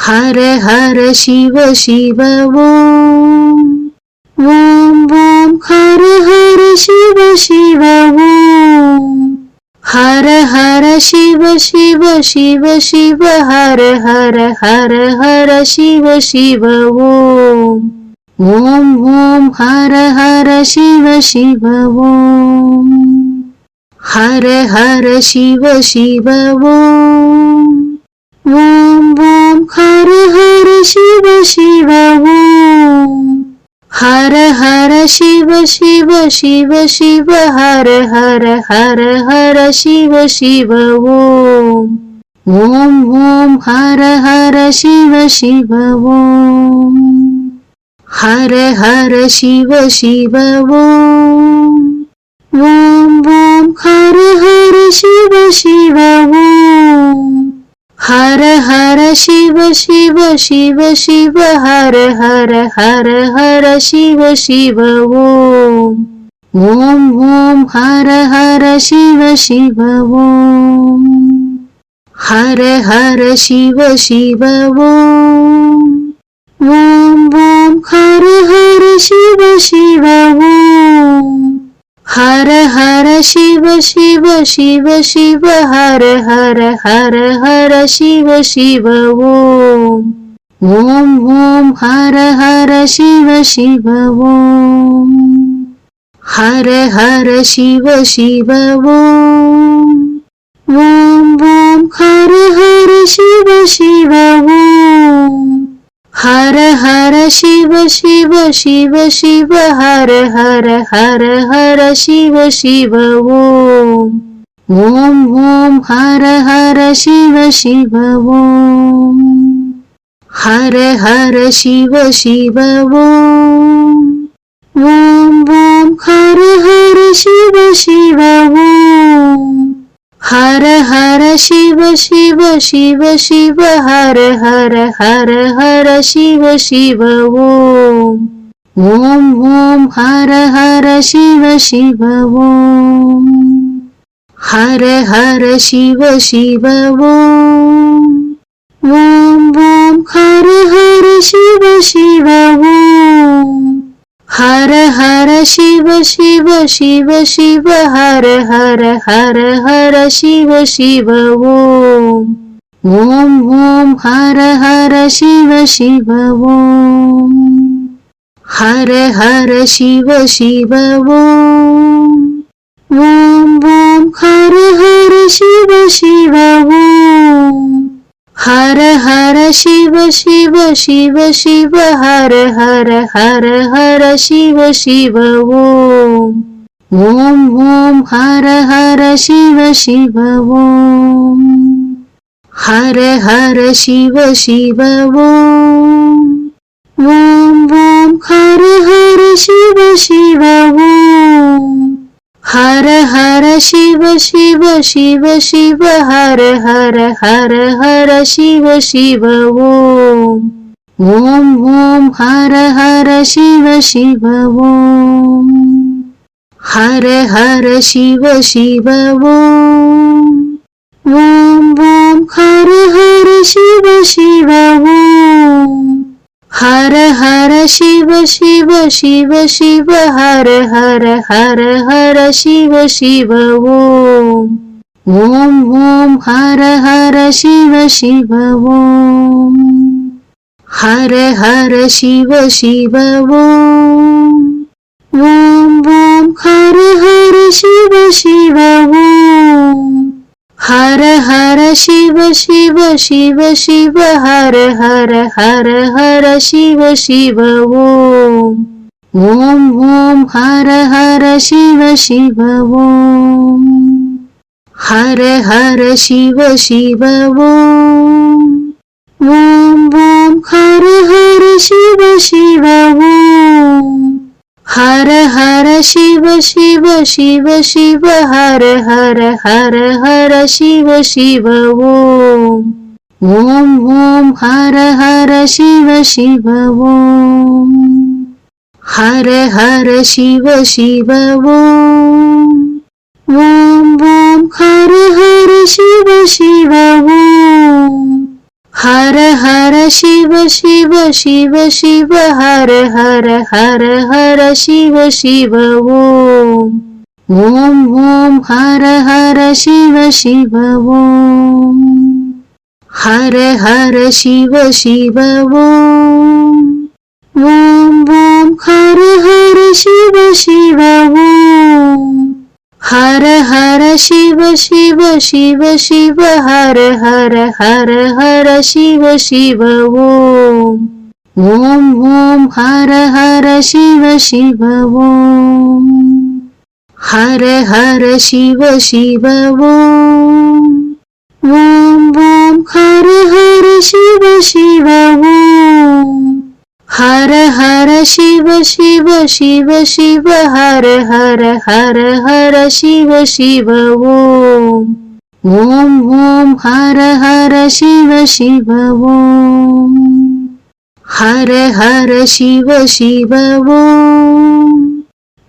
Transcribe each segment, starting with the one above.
Hara Hara Shiva Shiva ஓம். ஓம் ஓம் Hara Hara Shiva Shiva ஓம். Hara Hara Shiva Shiva Shiva Shiva Hara Hara Hara Hara Shiva Shiva ஓம். ஓம் ஓம் Hara Hara Shiva Shiva ஓம். Hara Hara Shiva Shiva ஓம். ஓம் ஓம் Hara Hara Shiva Shiva ஓம். Hara Hara Shiva Shiva Shiva Shiva Hara Hara Hara Hara Shiva Shiva ஓம். ஓம் ஓம் Hara Hara Shiva Shiva ஓம். Hara Hara Shiva Shiva ஓம். ஓம் ஓம் Hara Hara Shiva Shiva ஓம். Hara Hara Shiva Shiva Shiva Shiva Hara Hara Hara Hara Shiva Shiva ஓம். ஓம் ஓம் Hara Hara Shiva Shiva ஓம். Hara Hara Shiva Shiva ஓம். ஓம் ஓம் Hara Hara Shiva Shiva ஓம். Hara Hara Shiva Shiva Shiva Shiva Hara Hara Hara Hara Shiva Shiva ஓம். ஓம் ஓம் Hara Hara Shiva Shiva ஓம். Hara Hara Shiva Shiva ஓம். ஓம் ஓம் Hara Hara Shiva Shiva ஓம். Hara Hara Shiva Shiva Shiva Shiva Hara Hara Hara Hara Shiva Shiva ஓம். ஓம் ஓம் Hara Hara Shiva Shiva ஓம். Hara Hara Shiva Shiva ஓம். ஓம் ஓம் Hara Hara Shiva Shiva ஓம். Hara Hara Shiva Shiva Shiva Shiva Hara Hara Hara Hara Shiva Shiva ஓம். ஓம் ஓம் Hara Hara Shiva Shiva ஓம். Hara Hara Shiva Shiva ஓம். ஓம் ஓம் Hara Hara Shiva Shiva ஓம். Hara Hara Shiva Shiva Shiva Shiva Hara Hara Hara Hara Shiva Shiva ஓம். ஓம் ஓம் Hara Hara Shiva Shiva ஓம். Hara Hara Shiva Shiva ஓம். ஓம் ஓம் Hara Hara Shiva Shiva ஓம். Hara Hara Shiva Shiva Shiva Shiva Hara Hara Hara Hara Shiva Shiva ஓம். ஓம் ஓம் Hara Hara Shiva Shiva ஓம். Hara Hara Shiva Shiva ஓம். ஓம் ஓம் Hara Hara Shiva Shiva ஓம். Hara Hara Shiva Shiva Shiva Shiva Hara Hara Hara Hara Shiva Shiva ஓம். ஓம் ஓம் Hara Hara Shiva Shiva ஓம். Hara Hara Shiva Shiva ஓம். ஓம் ஓம் Hara Hara Shiva Shiva ஓம். Hara Hara Shiva Shiva Shiva Shiva Hara Hara Hara Hara Shiva Shiva ஓம். ஓம் ஓம் Hara Hara Shiva Shiva ஓம். Hara Hara Shiva Shiva ஓம். ஓம் ஓம் Hara Hara Shiva Shiva ஓம். Hara Hara Shiva Shiva Shiva Shiva Hara Hara Hara Hara Shiva Shiva ஓம். ஓம் ஓம் Hara Hara Shiva Shiva ஓம். Hara Hara Shiva Shiva ஓம். ஓம் ஓம் Hara Hara Shiva Shiva ஓம். Hara Hara Shiva Shiva Shiva Shiva Hara Hara Hara Hara Shiva Shiva ஓம். ஓம் ஓம் Hara Hara Shiva Shiva ஓம். Hara Hara Shiva Shiva ஓம். ஓம் ஓம் Hara Hara Shiva Shiva ஓம். हर हर Shiv Shiv Shiv Shiv हर हर हर हर Shiv Shiv Om Om Om हर हर Shiv Shiv ओम हर हर Shiv Shiv Om Om Om हर हर Shiv Shiv ओम हर हर Shiv Shiv Shiv Shiv हर हर हर हर Shiv Shiv Om Om Om हर हर Shiv Shiv ओम हर हर Shiv Shiv Om Om Om हर हर Shiv Shiv ओम हर हर Shiv Shiv Shiv Shiv हर हर हर हर Shiv Shiv Om Om Om हर हर Shiv Shiv ओम हर हर Shiv Shiv Om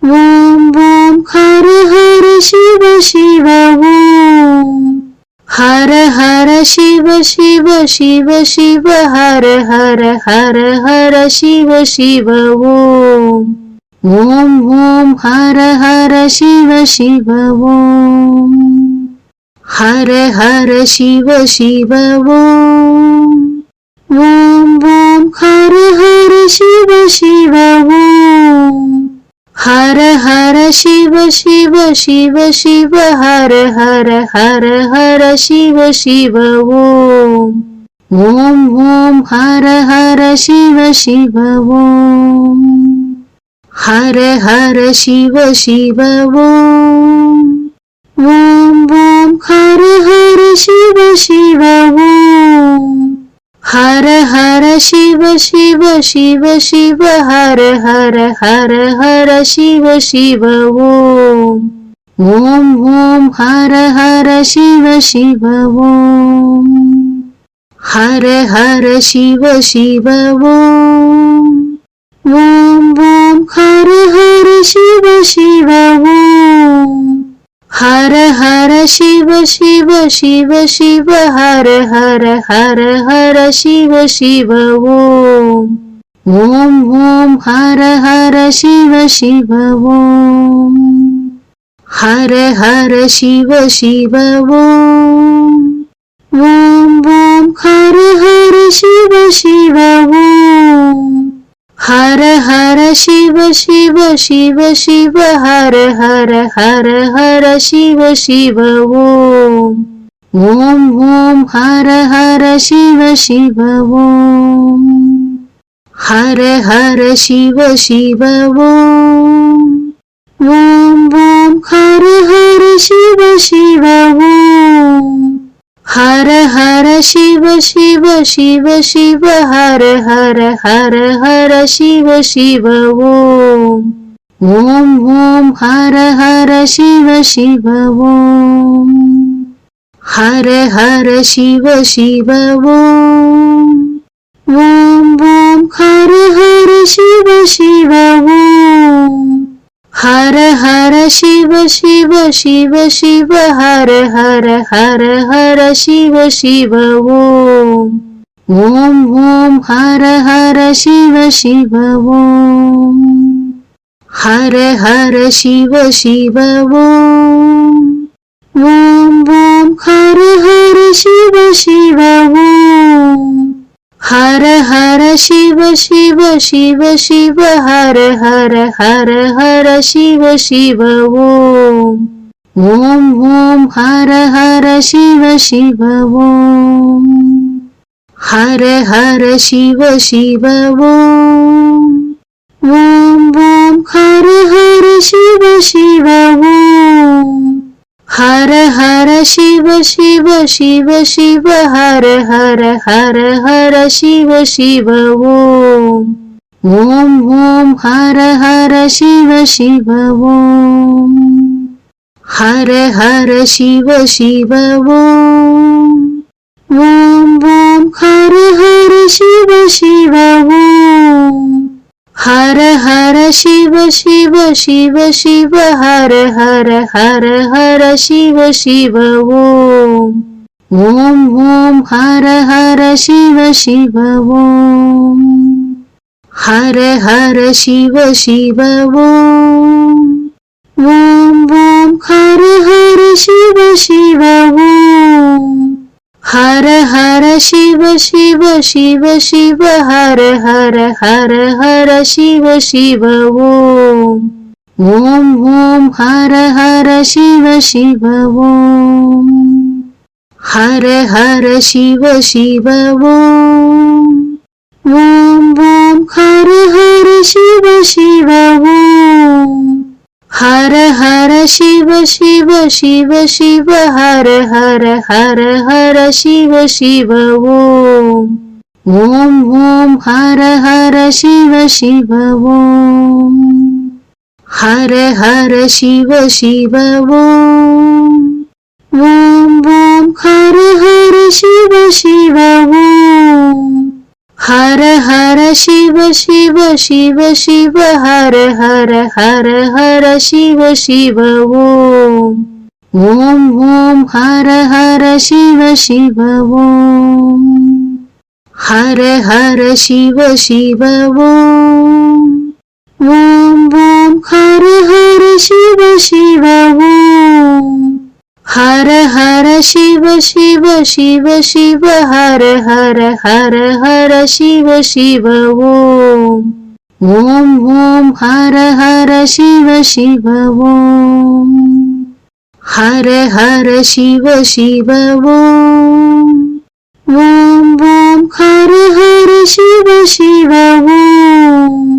Om Om हर हर Shiv Shiv ओम हर हर Shiv Shiv Shiv Shiv हर हर हर हर Shiv Shiv Om Om Om हर हर Shiv Shiv ओम हर हर Shiv Shiv Om Om Om हर हर Shiv Shiv ओम हर हर Shiv Shiv Shiv Shiv हर हर हर हर Shiv Shiv Om Om Om हर हर Shiv Shiv ओम हर हर Shiv Shiv Om Om Om हर हर Shiv Shiv ओम हर हर Shiv Shiv Shiv Shiv हर हर हर हर Shiv Shiv Om Om Om हर हर Shiv Shiv ओम हर हर Shiv Shiv Om Om Om हर हर Shiv Shiv ओम हर हर Shiv Shiv Shiv Shiv हर हर हर हर Shiv Shiv Om Om Om हर हर Shiv Shiv ओम हर हर Shiv Shiv Om Om Om हर हर Shiv Shiv ओम हर हर Shiv Shiv Shiv Shiv हर हर हर हर Shiv Shiv Om Om Om हर हर Shiv Shiv ओम हर हर Shiv Shiv Om Om Om हर हर Shiv Shiv ओम हर हर Shiv Shiv Shiv Shiv हर हर हर हर Shiv Shiv Om Om Om हर हर Shiv Shiv ओम हर हर Shiv Shiv Om Om Om हर हर Shiv Shiv ओम हर हर Shiv Shiv Shiv Shiv हर हर हर हर Shiv Shiv Om Om Om हर हर Shiv Shiv ओम हर हर Shiv Shiv Om Om Om हर हर Shiv Shiv ओम हर हर Shiv Shiv Shiv Shiv हर हर हर हर Shiv Shiv Om Om Om हर हर Shiv Shiv ओम हर हर Shiv Shiv Om Om Om हर हर Shiv Shiv ओम हर हर Shiv Shiv Shiv Shiv हर हर हर हर Shiv Shiv Om Om Om हर हर Shiv Shiv ओम हर हर Shiv Shiv Om Om Om हर हर Shiv Shiv ओम हर हर Shiv Shiv Shiv Shiv हर हर हर हर Shiv Shiv ओम ஓம் ஓம் Hara Hara Shiva Shiva ஓம். Hara Hara Shiva Shiva ஓம். ஓம் ஓம் Hara Hara Shiva Shiva ஓம். Hara Hara Shiva Shiva Shiva Shiva Hara Hara Hara Hara Shiva Shiva ஓம். ஓம் ஓம் Hara Hara Shiva Shiva ஓம். Hara Hara Shiva Shiva ஓம். ஓம் ஓம் Hara Hara Shiva Shiva ஓம். Hara Hara Shiva Shiva Shiva Shiva Hara Hara Hara Hara Shiva Shiva ஓம். ஓம் ஓம் Hara Hara Shiva Shiva ஓம். Hara Hara Shiva Shiva ஓம். ஓம் ஓம் Hara Hara Shiva Shiva ஓம். Hara Hara Shiva Shiva Shiva Shiva Hara Hara Hara Hara Shiva Shiva ஓம். ஓம் ஓம் Hara Hara Shiva Shiva ஓம். Hara Hara Shiva Shiva ஓம். ஓம் ஓம் Hara Hara Shiva Shiva ஓம். Hara Hara Shiva Shiva Shiva Shiva Hara Hara Hara Hara Shiva Shiva ஓம். ஓம் ஓம் Hara Hara Shiva Shiva ஓம். Hara Hara Shiva Shiva ஓம். ஓம் ஓம் Hara Hara Shiva Shiva ஓம்.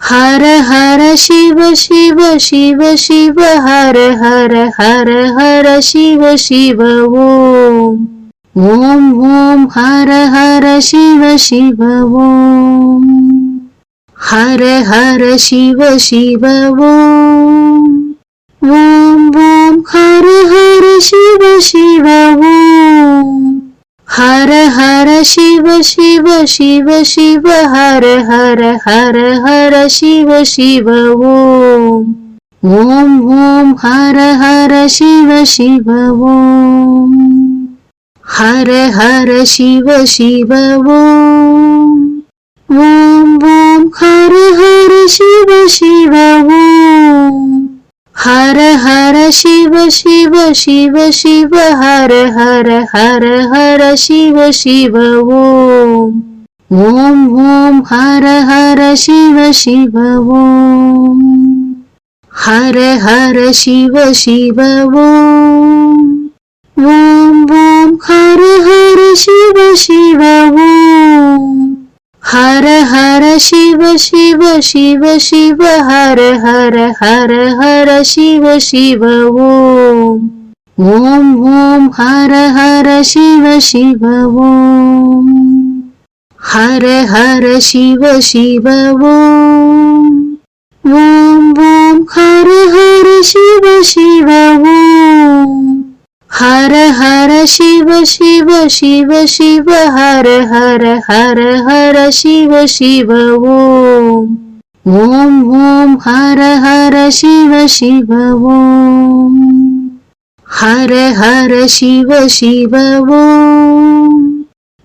Hara Hara Shiva Shiva Shiva Shiva Hara Hara Hara Hara Shiva Shiva ஓம். ஓம் ஓம் Hara Hara Shiva Shiva ஓம். Hara Hara Shiva Shiva ஓம். ஓம் ஓம் Hara Hara Shiva Shiva ஓம். Hara Hara Shiva Shiva Shiva Shiva Hara Hara Hara Hara Shiva Shiva ஓம். ஓம் ஓம் Hara Hara Shiva Shiva ஓம். Hara Hara Shiva Shiva ஓம். ஓம் ஓம் Hara Hara Shiva Shiva ஓம். Hara Hara Shiva Shiva Shiva Shiva Hara Hara Hara Hara Shiva Shiva ஓம். ஓம் ஓம் Hara Hara Shiva Shiva ஓம். Hara Hara Shiva Shiva ஓம். ஓம் ஓம் Hara Hara Shiva Shiva ஓம். Hara Hara Shiva Shiva Shiva Shiva Hara Hara Hara Hara Shiva Shiva ஓம். ஓம் ஓம் Hara Hara Shiva Shiva ஓம். Hara Hara Shiva Shiva ஓம். ஓம் ஓம் Hara Hara Shiva Shiva ஓம். Hara Hara Shiva Shiva Shiva Shiva Hara Hara Hara Hara Shiva Shiva ஓம். ஓம் ஓம் Hara Hara Shiva Shiva ஓம். Hara Hara Shiva Shiva ஓம்.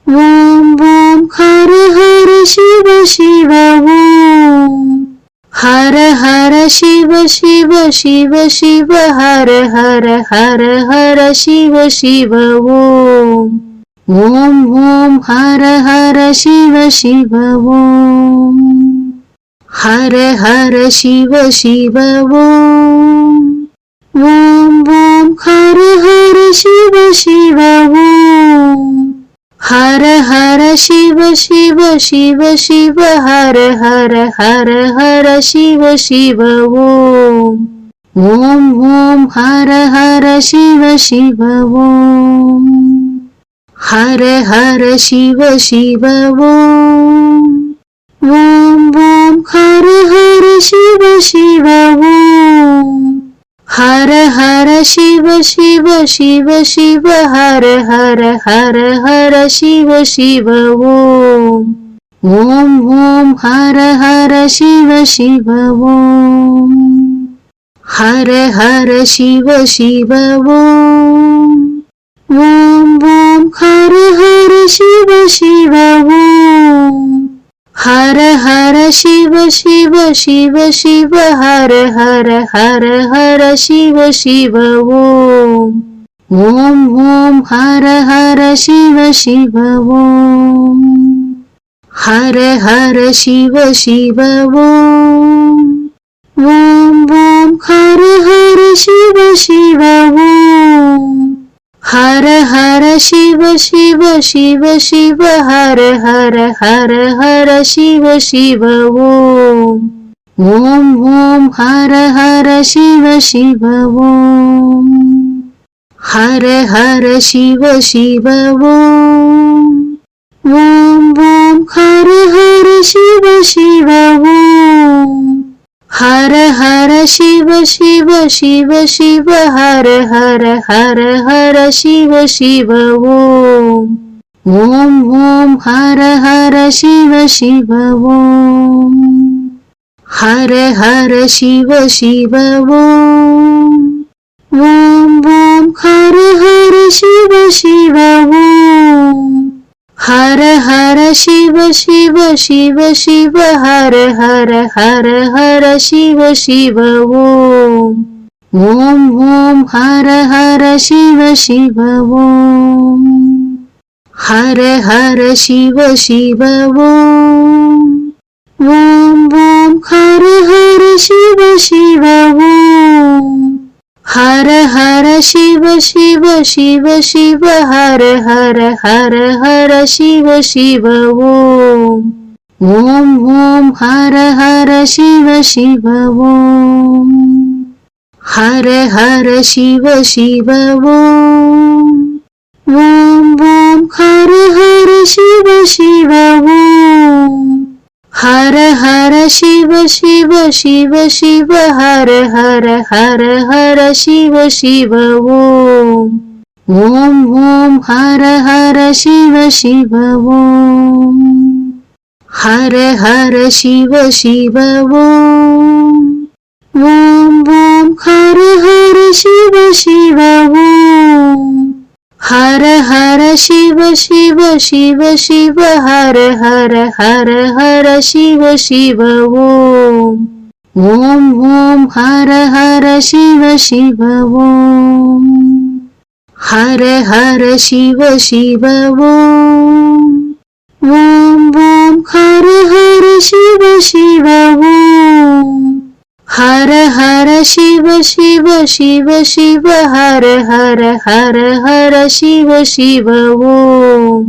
ஓம் ஓம் Hara Hara Shiva Shiva ஓம். Hara Hara Shiva Shiva Shiva Shiva Hara Hara Hara Hara Shiva Shiva ஓம். ஓம் ஓம் Hara Hara Shiva Shiva ஓம். Hara Hara Shiva Shiva ஓம். ஓம் ஓம் Hara Hara Shiva Shiva ஓம். Hara Hara Shiva Shiva Shiva Shiva Hara Hara Hara Hara Shiva Shiva ஓம். ஓம் ஓம் Hara Hara Shiva Shiva ஓம். Hara Hara Shiva Shiva ஓம். ஓம் ஓம் Hara Hara Shiva Shiva ஓம். Hara Hara Shiva Shiva Shiva Shiva Hara Hara Hara Hara Shiva Shiva ஓம். ஓம் ஓம் Hara Hara Shiva Shiva ஓம். Hara Hara Shiva Shiva ஓம். ஓம் ஓம் ஓம் Hara Hara Shiva Shiva ஓம் Hara Hara Shiva Shiva Shiva Shiva Hara Hara Hara Hara Shiva Shiva ஓம் ஓம் ஓம் Hara Hara Shiva Shiva ஓம் Hara Hara Shiva Shiva ஓம் ஓம் ஓம் Hara Hara Shiva Shiva ஓம் Hara Hara Shiva Shiva Shiva Shiva Hara Hara Hara Hara Shiva Shiva ஓம் ஓம் ஓம் Hara Hara Shiva Shiva ஓம் Hara Hara Shiva Shiva ஓம் ஓம் ஓம் Hara Hara Shiva Shiva ஓம் Hara Hara Shiva Shiva Shiva Shiva Hara Hara Hara Hara Shiva Shiva ஓம் ஓம் ஓம் Hara Hara Shiva Shiva ஓம் Hara Hara Shiva Shiva ஓம் ஓம் ஓம் Hara Hara Shiva Shiva ஓம் Hara Hara Shiva Shiva Shiva Shiva Hara Hara Hara Hara Shiva Shiva ஓம் ஓம் ஓம் Hara Hara Shiva Shiva ஓம் Hara Hara Shiva Shiva ஓம் ஓம் ஓம் Hara Hara Shiva Shiva ஓம் Hara Hara Shiva Shiva Shiva Shiva Hara Hara Hara Hara Shiva Shiva ஓம் ஓம் ஓம் Hara Hara Shiva Shiva ஓம் Hara Hara Shiva Shiva ஓம் ஓம் ஓம் Hara Hara Shiva Shiva ஓம் Hara Hara Shiva Shiva Shiva Shiva Hara Hara Hara Hara Shiva Shiva ஓம் ஓம் ஓம் Hara Hara Shiva Shiva ஓம் Hara Hara Shiva Shiva ஓம் ஓம் ஓம் Hara Hara Shiva Shiva ஓம் Hara Hara Shiva Shiva Shiva Shiva Hara Hara Hara Hara Shiva Shiva ஓம் ஓம் ஓம் Hara Hara Shiva Shiva ஓம் Hara Hara Shiva Shiva ஓம் ஓம் ஓம் Hara Hara Shiva Shiva ஓம் Hara Hara Shiva Shiva Shiva Shiva Hara Hara Hara Hara Shiva Shiva ஓம்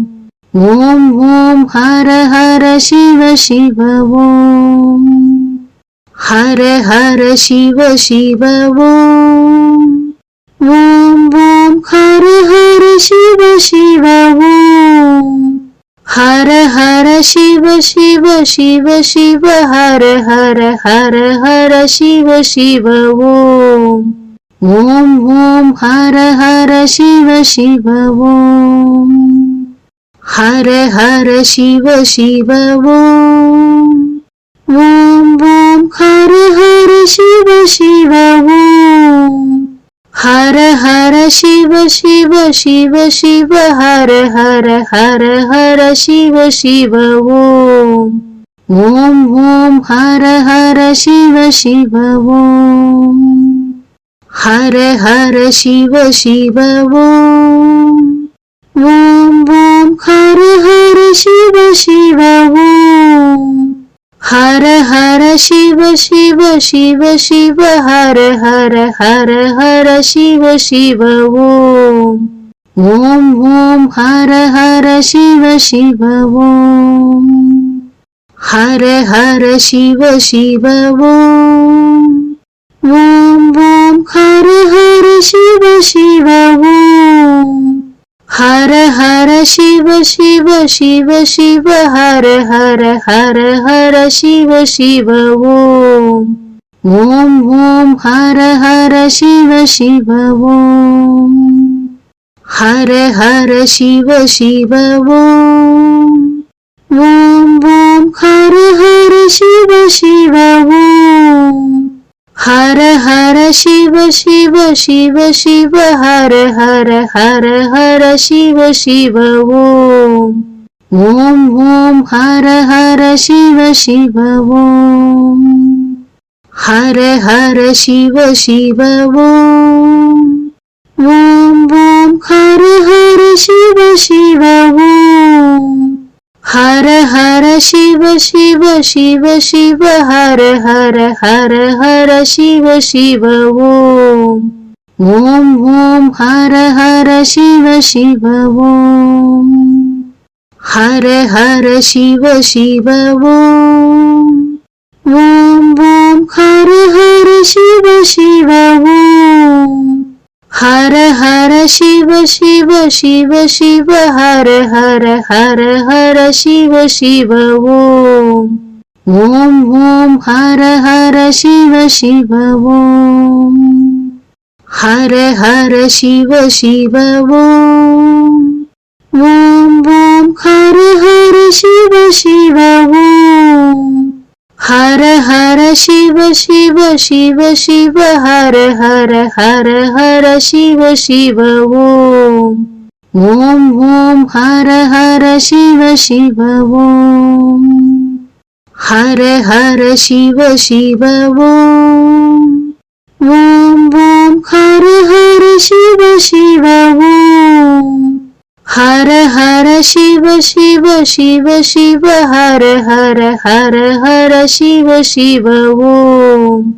ஓம் ஓம் Hara Hara Shiva Shiva ஓம் Hara Hara Shiva Shiva ஓம் ஓம் ஓம் Hara Hara Shiva Shiva ஓம் Hara Hara Shiva Shiva Shiva Shiva Hara Hara Hara Hara Shiva Shiva ஓம் ஓம் ஓம் Hara Hara Shiva Shiva ஓம் Hara Hara Shiva Shiva ஓம் ஓம் ஓம் Hara Hara Shiva Shiva ஓம் Hara Hara Shiva Shiva Shiva Shiva Hara Hara Hara Hara Shiva Shiva ஓம் ஓம் ஓம் Hara Hara Shiva Shiva ஓம் Hara Hara Shiva Shiva ஓம் ஓம் ஓம் Hara Hara Shiva Shiva ஓம் Hara Hara Shiva Shiva Shiva Shiva Hara Hara Hara Hara Shiva Shiva ஓம் ஓம் ஓம் Hara Hara Shiva Shiva ஓம் Hara Hara Shiva Shiva ஓம் ஓம் ஓம் Hara Hara Shiva Shiva ஓம் Hara Hara Shiva Shiva Shiva Shiva Hara Hara Hara Hara Shiva Shiva ஓம் ஓம் ஓம் Hara Hara Shiva Shiva ஓம் Hara Hara Shiva Shiva ஓம் ஓம் ஓம் Hara Hara Shiva Shiva ஓம் Hara Hara Shiv Shiv Shiv Shiv हर हर हर हर Shiv Shiv Om Om Om हर हर Shiv Shiv ओम हर हर Shiv Shiv Om Om Om हर हर Shiv Shiv ओम हर हर Shiv Shiv Shiv Shiv हर हर हर हर Shiv Shiv Om Om Om हर हर Shiv Shiv ओम हर हर Shiv Shiv Om Om Om हर हर Shiv Shiv ओम हर हर Shiv Shiv Shiv Shiv हर हर हर हर Shiv Shiv Om Om Om हर हर Shiv Shiv ओम हर हर Shiv Shiv Om Om Om हर हर Shiv Shiv ओम हर हर Shiv Shiv Shiv Shiv हर हर हर हर Shiv Shiv Om Om Om हर हर Shiv Shiv ओम हर हर Shiv Shiv Om Om Om हर हर Shiv Shiv ओम हर हर Shiv Shiv Shiv Shiv हर हर हर हर Shiv Shiv Om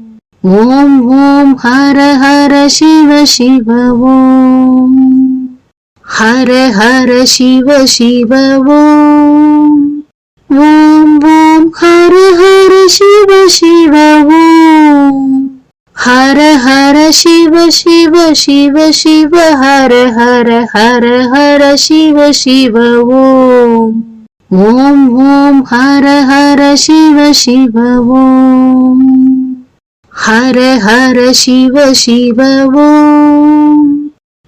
Om Om हर हर Shiv Shiv ओम हर हर Shiv Shiv Om Om Om हर हर Shiv Shiv ओम हर हर Shiv Shiv Shiv Shiv हर हर हर हर Shiv Shiv Om Om Om हर हर Shiv Shiv ओम हर हर Shiv Shiv Om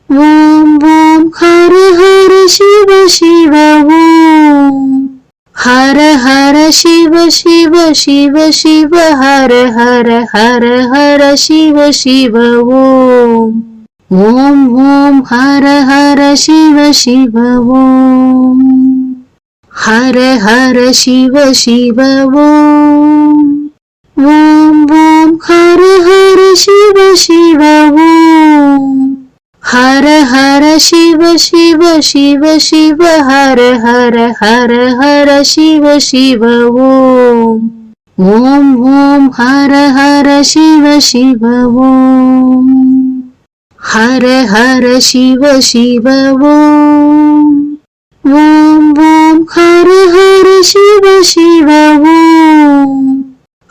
Om Om हर हर Shiv Shiv ओम हर हर Shiv Shiv Shiv Shiv हर हर हर हर Shiv Shiv Om Om Om हर हर Shiv Shiv ओम हर हर Shiv Shiv Om Om Om हर हर Shiv Shiv ओम हर हर Shiv Shiv Shiv Shiv हर हर हर हर Shiv Shiv Om Om Om हर हर Shiv Shiv ओम हर हर Shiv Shiv Om Om Om हर हर Shiv Shiv ओम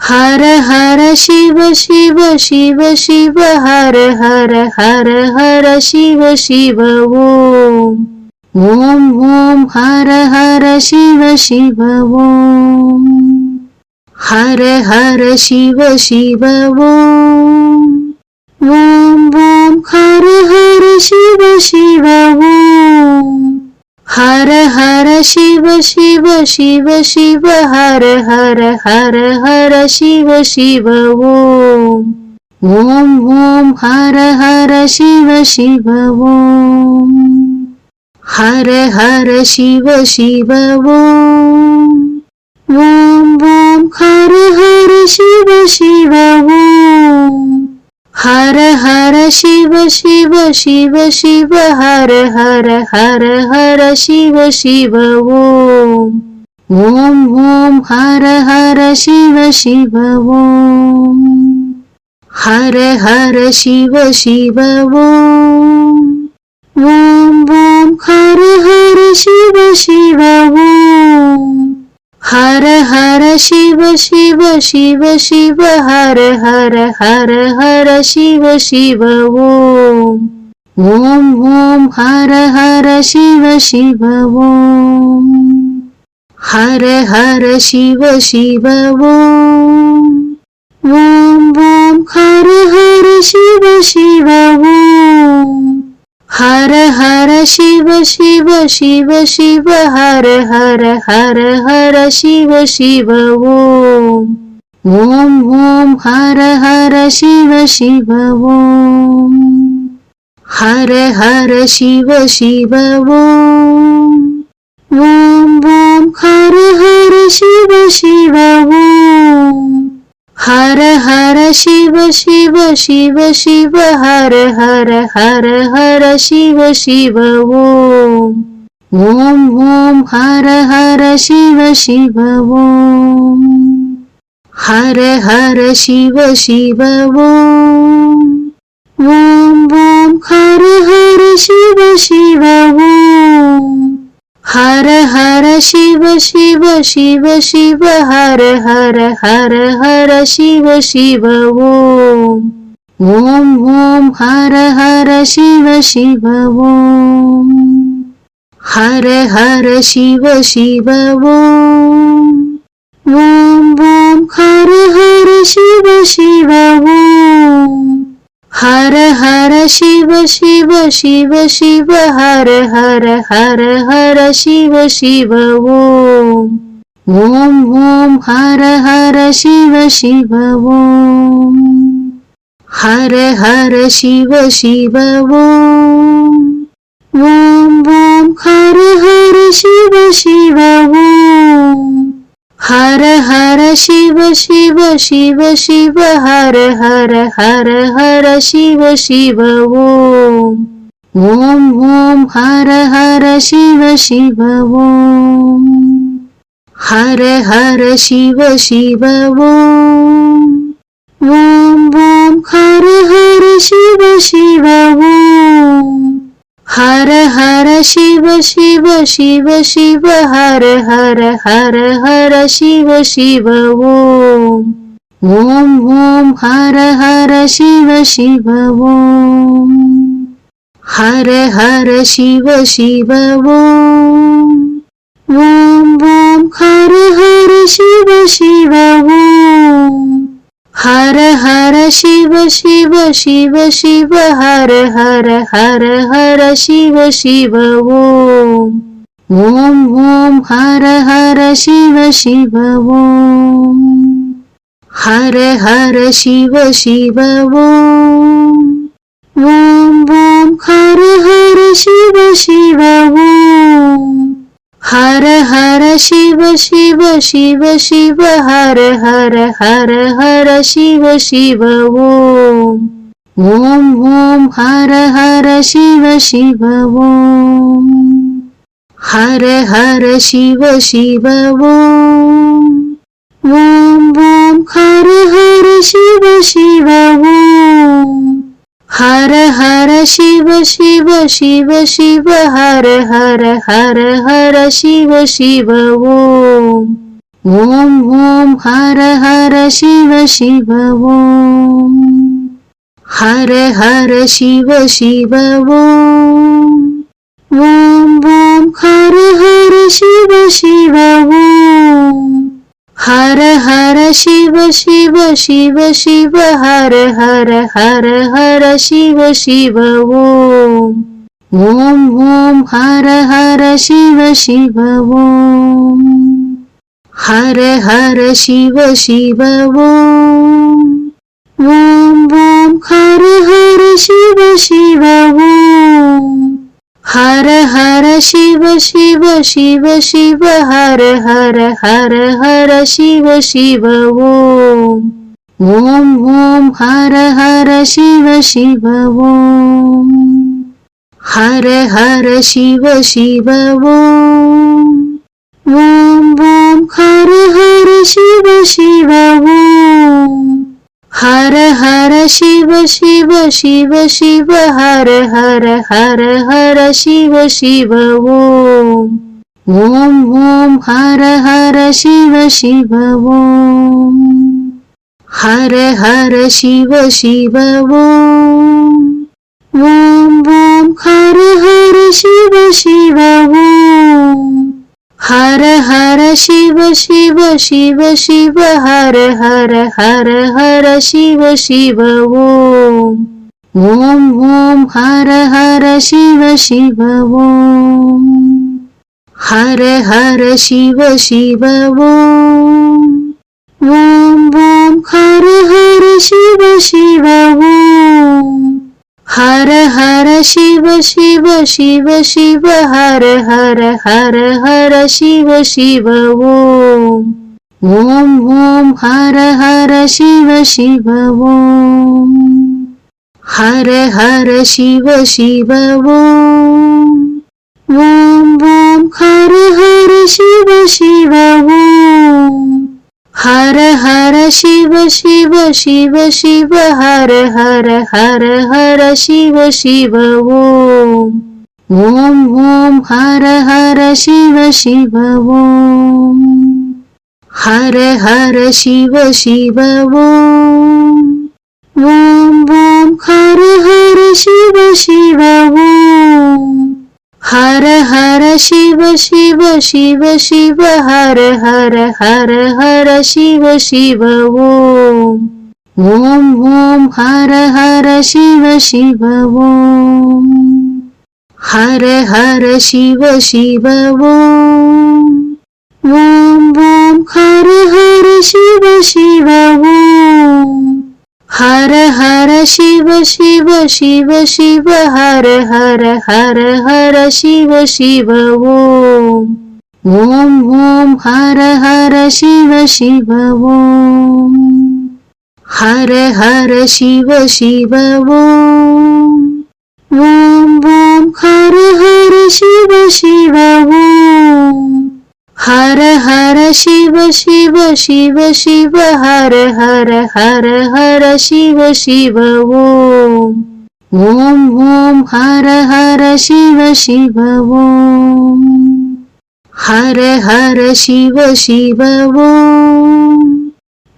हर हर Shiv Shiv Shiv Shiv हर हर हर हर Shiv Shiv Om Om Om हर हर Shiv Shiv ओम हर हर Shiv Shiv Om Om Om हर हर Shiv Shiv ओम हर हर Shiv Shiv Shiv Shiv हर हर हर हर Shiv Shiv Om Om Om हर हर Shiv Shiv ओम हर हर Shiv Shiv Om Om Om हर हर Shiv Shiv ओम हर हर Shiv Shiv Shiv Shiv हर हर हर हर Shiv Shiv Om Om Om हर हर Shiv Shiv ओम हर हर Shiv Shiv Om Om Om हर हर Shiv Shiv ओम हर हर Shiv Shiv Shiv Shiv हर हर हर हर Shiv Shiv Om Om Om हर हर Shiv Shiv ओम हर हर Shiv Shiv Om Om Om हर हर Shiv Shiv ओम हर हर Shiv Shiv Shiv Shiv हर हर हर हर Shiv Shiv ओम ஓம் ஓம் Hara Hara Shiva Shiva ஓம். Hara Hara Shiva Shiva ஓம். ஓம் ஓம் Hara Hara Shiva Shiva ஓம். Hara Hara Shiva Shiva Shiva Shiva Hara Hara Hara Hara Shiva Shiva ஓம். ஓம் ஓம் Hara Hara Shiva Shiva ஓம். Hara Hara Shiva Shiva ஓம். ஓம் ஓம் Hara Hara Shiva Shiva ஓம். Hara Hara Shiva Shiva Shiva Shiva Hara Hara Hara Hara Shiva Shiva ஓம். ஓம் ஓம் Hara Hara Shiva Shiva ஓம். Hara Hara Shiva Shiva ஓம். ஓம் ஓம் Hara Hara Shiva Shiva ஓம். Hara Hara Shiva Shiva Shiva Shiva Hara Hara Hara Hara Shiva Shiva ஓம். ஓம் ஓம் Hara Hara Shiva Shiva ஓம். Hara Hara Shiva Shiva ஓம். ஓம் ஓம் Hara Hara Shiva Shiva ஓம். Hara Hara Shiva Shiva Shiva Shiva Hara Hara Hara Hara Shiva Shiva ஓம். ஓம் ஓம் Hara Hara Shiva Shiva ஓம். Hara Hara Shiva Shiva ஓம். ஓம் ஓம் Hara Hara Shiva Shiva ஓம். Hara Hara Shiva Shiva Shiva Shiva Hara Hara Hara Hara Shiva Shiva ஓம். ஓம் ஓம் Hara Hara Shiva Shiva ஓம். Hara Hara Shiva Shiva ஓம். ஓம் ஓம் Hara Hara Shiva Shiva ஓம். Hara Hara Shiva Shiva Shiva Shiva Hara Hara Hara Hara Shiva Shiva ஓம். ஓம் ஓம் Hara Hara Shiva Shiva ஓம். Hara Hara Shiva Shiva ஓம். ஓம் ஓம் Hara Hara Shiva Shiva ஓம். Hara Hara Shiva Shiva Shiva Shiva Hara Hara Hara Hara Shiva Shiva ஓம். ஓம் ஓம் Hara Hara Shiva Shiva ஓம். Hara Hara Shiva Shiva ஓம். ஓம் ஓம் Hara Hara Shiva Shiva ஓம். Hara Hara Shiva Shiva Shiva Shiva Hara Hara Hara Hara Shiva Shiva ஓம். ஓம் ஓம் Hara Hara Shiva Shiva ஓம். Hara Hara Shiva Shiva ஓம். ஓம் ஓம் Hara Hara Shiva Shiva ஓம். Hara Hara Shiva Shiva Shiva Shiva Hara Hara Hara Hara Shiva Shiva ஓம். ஓம் ஓம் Hara Hara Shiva Shiva ஓம். Hara Hara Shiva Shiva ஓம். ஓம் ஓம் Hara Hara Shiva Shiva ஓம். Hara Hara Shiva Shiva Shiva Shiva Hara Hara Hara Hara Shiva Shiva ஓம். ஓம் ஓம் Hara Hara Shiva Shiva ஓம். Hara Hara Shiva Shiva ஓம். ஓம் ஓம் Hara Hara Shiva Shiva ஓம். Hara Hara Shiva Shiva Shiva Shiva Hara Hara Hara Hara Shiva Shiva ஓம். ஓம் ஓம் Hara Hara Shiva Shiva ஓம். Hara Hara Shiva Shiva ஓம். ஓம் ஓம் Hara Hara Shiva Shiva ஓம். Hara Hara Shiva Shiva Shiva Shiva Hara Hara Hara Hara Shiva Shiva ஓம். ஓம் ஓம் Hara Hara Shiva Shiva ஓம். Hara Hara Shiva Shiva ஓம். ஓம் ஓம் Hara Hara Shiva Shiva ஓம் Hara Hara Shiva Shiva Shiva Shiva Hara Hara Hara Hara Shiva Shiva ஓம் ஓம் ஓம் Hara Hara Shiva Shiva ஓம் Hara Hara Shiva Shiva ஓம் ஓம் ஓம் Hara Hara Shiva Shiva ஓம் Hara Hara Shiva Shiva Shiva Shiva Hara Hara Hara Hara Shiva Shiva ஓம் ஓம் ஓம் Hara Hara Shiva Shiva ஓம் Hara Hara Shiva Shiva ஓம் ஓம் ஓம் Hara Hara Shiva Shiva ஓம் Hara Hara Shiva Shiva Shiva Shiva Hara Hara Hara Hara Shiva Shiva ஓம் ஓம் ஓம் Hara Hara Shiva Shiva ஓம் Hara Hara Shiva Shiva ஓம் ஓம் ஓம் Hara Hara Shiva Shiva ஓம் Hara Hara Shiva Shiva Shiva Shiva Hara Hara Hara Hara Shiva Shiva ஓம் ஓம் ஓம் Hara Hara Shiva Shiva ஓம் Hara Hara Shiva Shiva ஓம் ஓம் ஓம் Hara Hara Shiva Shiva ஓம் Hara Hara Shiva Shiva Shiva Shiva Hara Hara Hara Hara Shiva Shiva ஓம் ஓம் ஓம் Hara Hara Shiva Shiva ஓம் Hara Hara Shiva Shiva ஓம்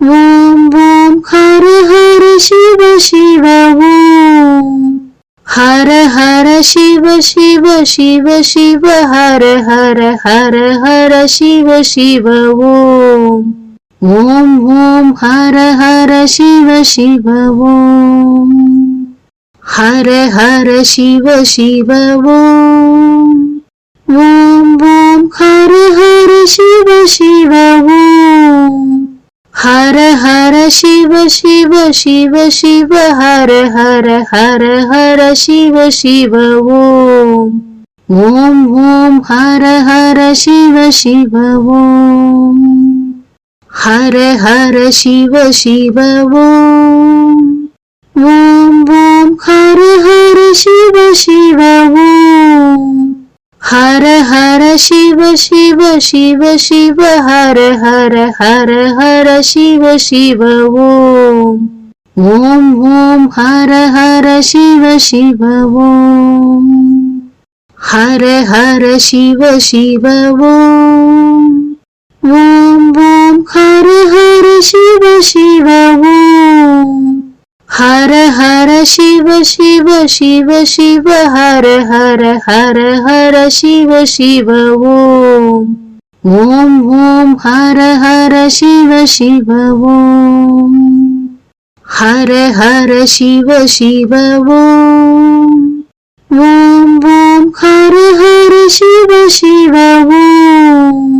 ஓம் ஓம் Hara Hara Shiva Shiva ஓம் Hara Hara Shiva Shiva Shiva Shiva Hara Hara Hara Hara Shiva Shiva ஓம் ஓம் ஓம் Hara Hara Shiva Shiva ஓம் Hara Hara Shiva Shiva ஓம் ஓம் ஓம் Hara Hara Shiva Shiva ஓம் Hara Hara Shiva Shiva Shiva Shiva Hara Hara Hara Hara Shiva Shiva ஓம் ஓம் ஓம் Hara Hara Shiva Shiva ஓம் Hara Hara Shiva Shiva ஓம் ஓம் ஓம் Hara Hara Shiva Shiva ஓம் Hara Hara Shiva Shiva Shiva Shiva Hara Hara Hara Hara Shiva Shiva ஓம் ஓம் ஓம் Hara Hara Shiva Shiva ஓம் Hara Hara Shiva Shiva ஓம் ஓம் ஓம் Hara Hara Shiva Shiva ஓம் Hara Hara Shiva Shiva Shiva Shiva Hara Hara Hara Hara Shiva Shiva ஓம் ஓம் ஓம் Hara Hara Shiva Shiva ஓம் Hara Hara Shiva Shiva ஓம் ஓம் ஓம் Hara Hara Shiva Shiva ஓம்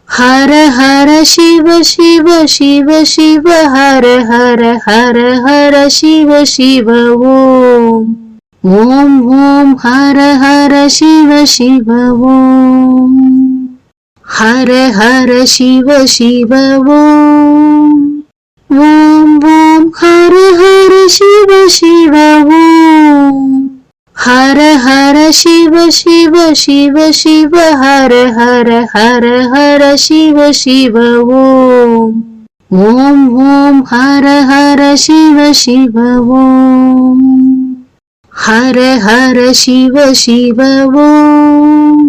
Hara Hara Shiva Shiva Shiva Shiva Hara Hara Hara Hara Shiva Shiva ஓம் ஓம் ஓம் Hara Hara Shiva Shiva ஓம் Hara Hara Shiva Shiva ஓம் ஓம் ஓம் Hara Hara Shiva Shiva ஓம் Hara Hara Shiva Shiva Shiva Shiva Hara Hara Hara Hara Shiva Shiva ஓம் ஓம் ஓம் Hara Hara Shiva Shiva ஓம் Hara Hara Shiva Shiva ஓம்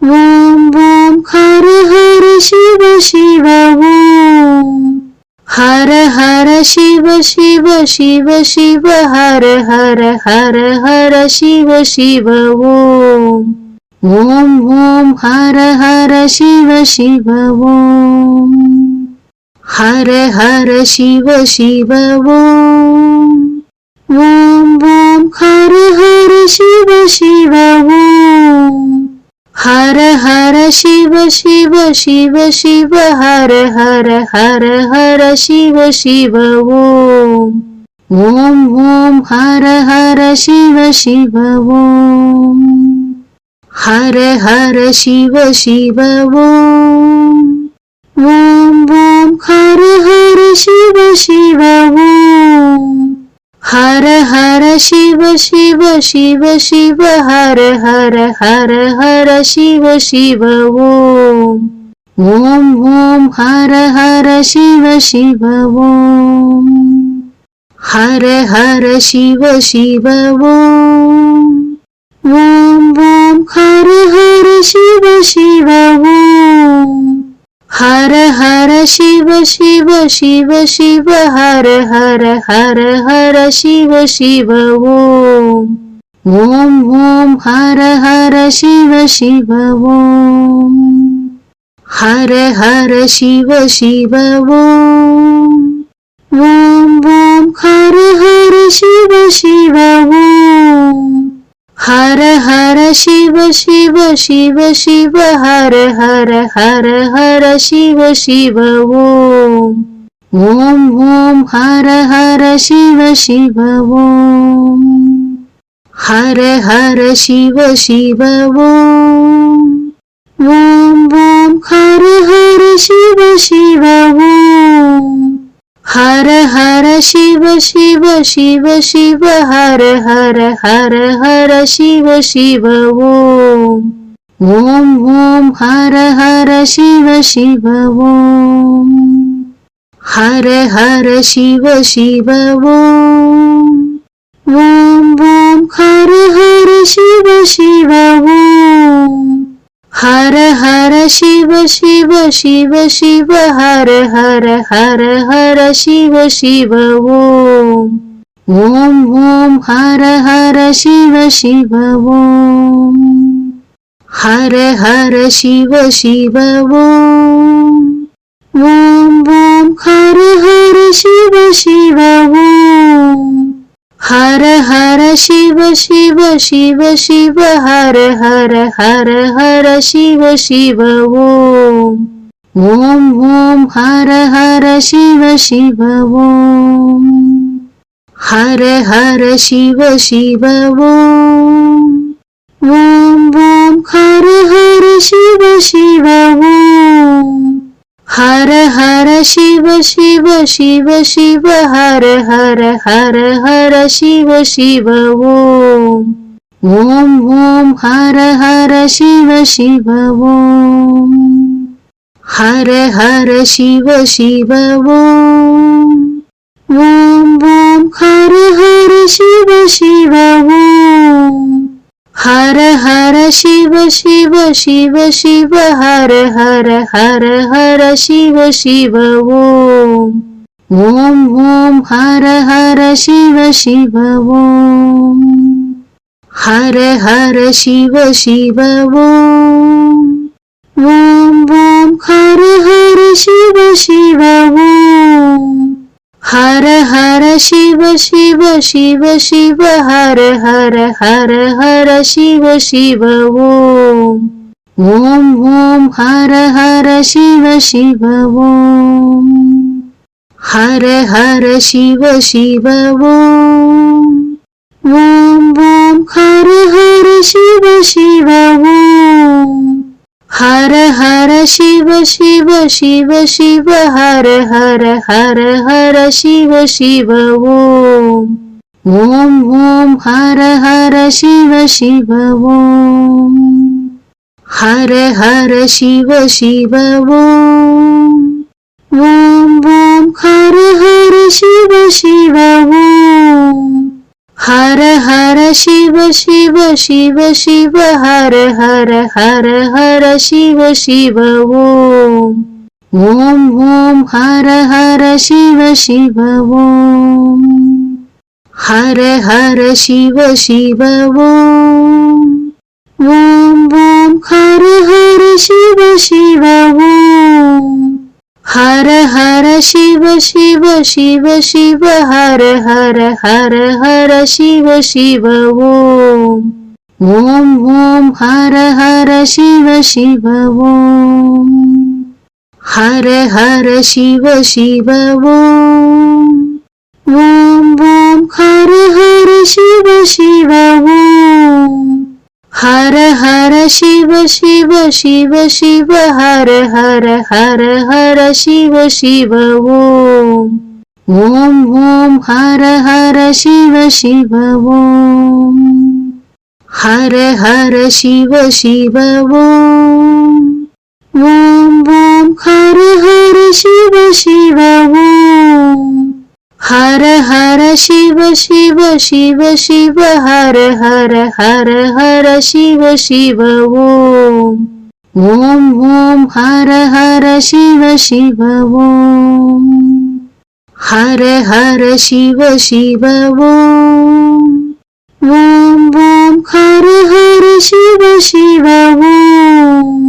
ஓம் ஓம் Hara Hara Shiva Shiva ஓம் Hara Hara Shiva Shiva Shiva Shiva Hara Hara Hara Hara Shiva Shiva ஓம் ஓம் ஓம் Hara Hara Shiva Shiva ஓம் Hara Hara Shiva Shiva ஓம் ஓம் ஓம் Hara Hara Shiva Shiva ஓம் हर हर Shiv Shiv Shiv Shiv हर हर हर हर Shiv Shiv Om Om Om हर हर Shiv Shiv ओम हर हर Shiv Shiv Om Om Om हर हर Shiv Shiv ओम हर हर Shiv Shiv Shiv Shiv हर हर हर हर Shiv Shiv Om Om Om हर हर Shiv Shiv ओम हर हर Shiv Shiv Om Om Om हर हर Shiv Shiv ओम हर हर Shiv Shiv Shiv Shiv हर हर हर हर Shiv Shiv Om Om Om हर हर Shiv Shiv ओम हर हर Shiv Shiv Om Om Om हर हर Shiv Shiv ओम हर हर Shiv Shiv Shiv Shiv हर हर हर हर Shiv Shiv Om Om Om हर हर Shiv Shiv ओम हर हर Shiv Shiv Om Om Om हर हर Shiv Shiv ओम हर हर Shiv Shiv Shiv Shiv हर हर हर हर Shiv Shiv Om Om Om हर हर Shiv Shiv ओम हर हर Shiv Shiv Om Om Om हर हर Shiv Shiv ओम हर हर Shiv Shiv Shiv Shiv हर हर हर हर Shiv Shiv Om Om Om हर हर Shiv Shiv ओम हर हर Shiv Shiv Om Om Om हर हर Shiv Shiv ओम हर हर Shiv Shiv Shiv Shiv हर हर हर हर Shiv Shiv Om Om Om हर हर Shiv Shiv ओम हर हर Shiv Shiv Om Om Om हर हर Shiv Shiv ओम हर हर Shiv Shiv Shiv Shiv हर हर हर हर Shiv Shiv Om Om Om हर हर Shiv Shiv ओम हर हर Shiv Shiv Om Om Om हर हर Shiv Shiv ओम हर हर Shiv Shiv Shiv Shiv हर हर हर हर Shiv Shiv Om Om Om हर हर Shiv Shiv ओम हर हर Shiv Shiv Om Om Om हर हर Shiv Shiv ओम हर हर Shiv Shiv Shiv Shiv हर हर हर हर Shiv Shiv Om Om Om हर हर Shiv Shiv ओम हर हर Shiv Shiv Om Om Om हर हर Shiv Shiv ओम हर हर Shiv Shiv Shiv Shiv हर हर हर हर Shiv Shiv Om Om Om हर हर Shiv Shiv ओम हर हर Shiv Shiv Om Om Om हर हर Shiv Shiv ओम हर हर Shiv Shiv Shiv Shiv हर हर हर हर Shiv Shiv Om Om Om हर हर Shiv Shiv ओम हर हर Shiv Shiv Om Om Om हर हर Shiv Shiv ओम हर हर Shiv Shiv Shiv Shiv हर हर हर हर Shiv Shiv ओम ஓம் ஓம் Hara Hara Shiva Shiva ஓம். Hara Hara Shiva Shiva ஓம். ஓம் ஓம் Hara Hara Shiva Shiva ஓம். Hara Hara Shiva Shiva Shiva Shiva Hara Hara Hara Hara Shiva Shiva ஓம். ஓம் ஓம் Hara Hara Shiva Shiva ஓம். Hara Hara Shiva Shiva ஓம். ஓம் ஓம் Hara Hara Shiva Shiva ஓம். Hara Hara Shiva Shiva Shiva Shiva Hara Hara Hara Hara Shiva Shiva ஓம். ஓம் ஓம் Hara Hara Shiva Shiva ஓம். Hara Hara Shiva Shiva ஓம். ஓம் ஓம் Hara Hara Shiva Shiva ஓம்.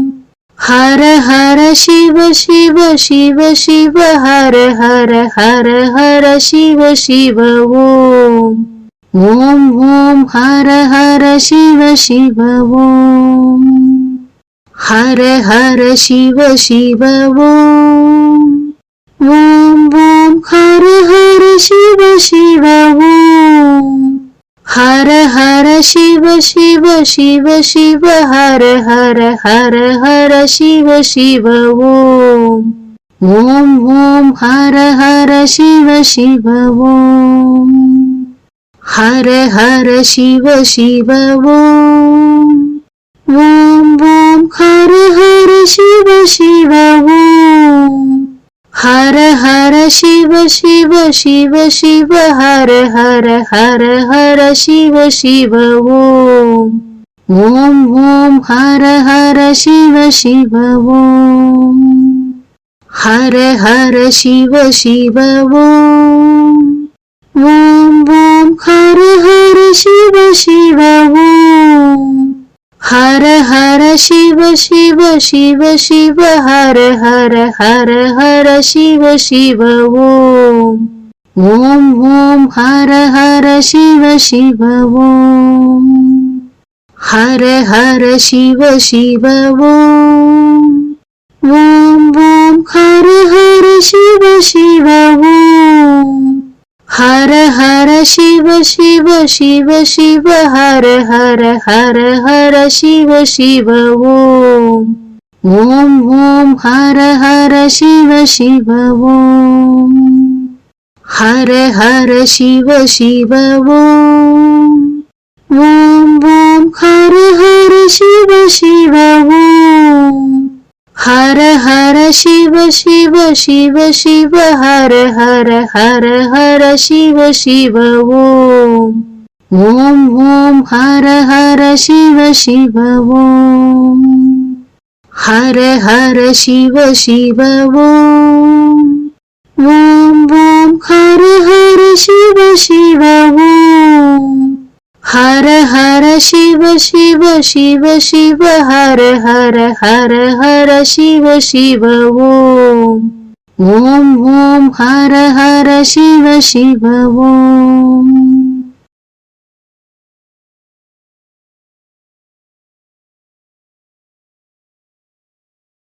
Hara Hara Shiva Shiva Shiva Shiva Hara Hara Hara Hara Shiva Shiva ஓம். ஓம் ஓம் Hara Hara Shiva Shiva ஓம். Hara Hara Shiva Shiva ஓம். ஓம் ஓம் Hara Hara Shiva Shiva ஓம். Hara Hara Shiva Shiva Shiva Shiva Hara Hara Hara Hara Shiva Shiva ஓம். ஓம் ஓம் Hara Hara Shiva Shiva ஓம். Hara Hara Shiva Shiva ஓம். ஓம் ஓம் Hara Hara Shiva Shiva ஓம். Hara Hara Shiva Shiva Shiva Shiva Hara Hara Hara Hara Shiva Shiva ஓம். ஓம் ஓம் Hara Hara Shiva Shiva ஓம். Hara Hara Shiva Shiva ஓம். ஓம் ஓம் Hara Hara Shiva Shiva ஓம். Hara Hara Shiva Shiva Shiva Shiva Hara Hara Hara Hara Shiva Shiva ஓம். ஓம் ஓம் Hara Hara Shiva Shiva ஓம். Hara Hara Shiva Shiva ஓம். ஓம் ஓம் Hara Hara Shiva Shiva ஓம். Hara Hara Shiva Shiva Shiva Shiva Hara Hara Hara Hara Shiva Shiva ஓம். ஓம் ஓம் Hara Hara Shiva Shiva ஓம். Hara Hara Shiva Shiva ஓம். ஓம் ஓம் Hara Hara Shiva Shiva ஓம். Hara Hara Shiva Shiva Shiva Shiva Hara Hara Hara Hara Shiva Shiva ஓம். ஓம் ஓம் Hara Hara Shiva Shiva ஓம். Hara Hara Shiva Shiva ஓம். ஓம் ஓம் Hara Hara Shiva Shiva ஓம். Hara Hara Shiva Shiva Shiva Shiva Hara Hara Hara Hara Shiva Shiva ஓம். ஓம் ஓம் Hara Hara Shiva Shiva ஓம்.